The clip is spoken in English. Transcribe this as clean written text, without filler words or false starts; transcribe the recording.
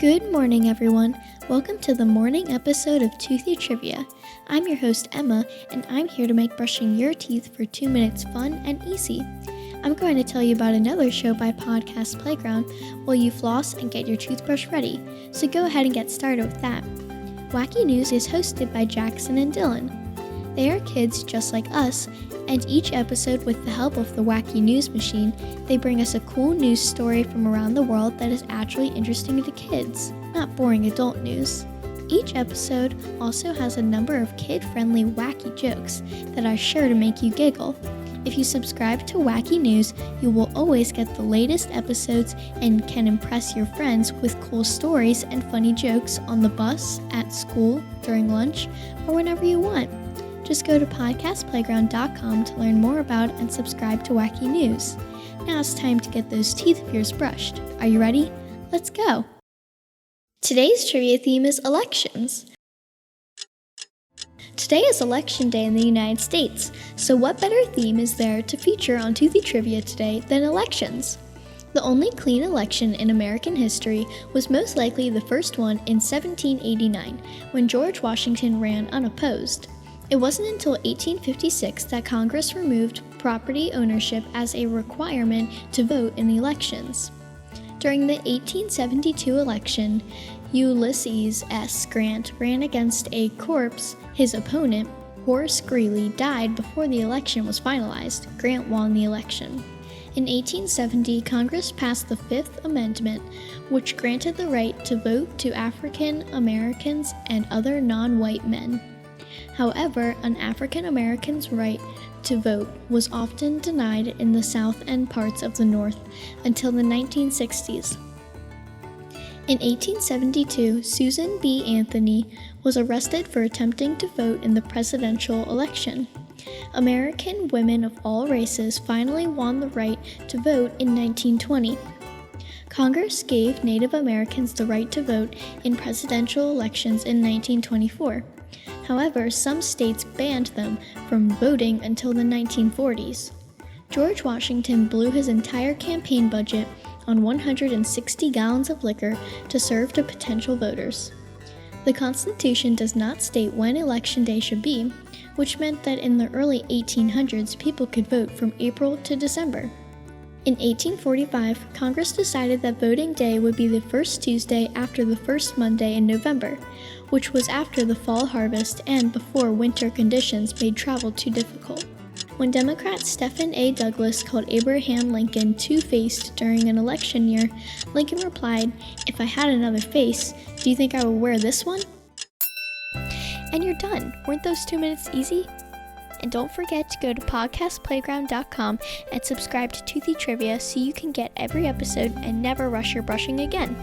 Good morning, everyone. Welcome to the morning episode of Toothy Trivia. I'm your host, Emma, and I'm here to make brushing your teeth for 2 minutes fun and easy. I'm going to tell you about another show by Podcast Playground while you floss and get your toothbrush ready, so go ahead and get started with that. Wacky News is hosted by Jackson and Dylan. They are kids just like us, and each episode, with the help of the Wacky News machine, they bring us a cool news story from around the world that is actually interesting to kids, not boring adult news. Each episode also has a number of kid-friendly wacky jokes that are sure to make you giggle. If you subscribe to Wacky News, you will always get the latest episodes and can impress your friends with cool stories and funny jokes on the bus, at school, during lunch, or whenever you want. Just go to podcastplayground.com to learn more about and subscribe to Wacky News. Now it's time to get those teeth of yours brushed. Are you ready? Let's go! Today's trivia theme is elections. Today is Election Day in the United States, so what better theme is there to feature on Toothy Trivia today than elections? The only clean election in American history was most likely the first one in 1789, when George Washington ran unopposed. It wasn't until 1856 that Congress removed property ownership as a requirement to vote in the elections. During the 1872 election, Ulysses S. Grant ran against a corpse. His opponent, Horace Greeley, died before the election was finalized. Grant won the election. In 1870, Congress passed the Fifth Amendment, which granted the right to vote to African Americans and other non-white men. However, an African American's right to vote was often denied in the South and parts of the North until the 1960s. In 1872, Susan B. Anthony was arrested for attempting to vote in the presidential election. American women of all races finally won the right to vote in 1920. Congress gave Native Americans the right to vote in presidential elections in 1924. However, some states banned them from voting until the 1940s. George Washington blew his entire campaign budget on 160 gallons of liquor to serve to potential voters. The Constitution does not state when Election Day should be, which meant that in the early 1800s people could vote from April to December. In 1845, Congress decided that voting day would be the first Tuesday after the first Monday in November, which was after the fall harvest and before winter conditions made travel too difficult. When Democrat Stephen A. Douglas called Abraham Lincoln two-faced during an election year, Lincoln replied, "If I had another face, do you think I would wear this one?" And you're done. Weren't those 2 minutes easy? And don't forget to go to podcastplayground.com and subscribe to Toothy Trivia so you can get every episode and never rush your brushing again.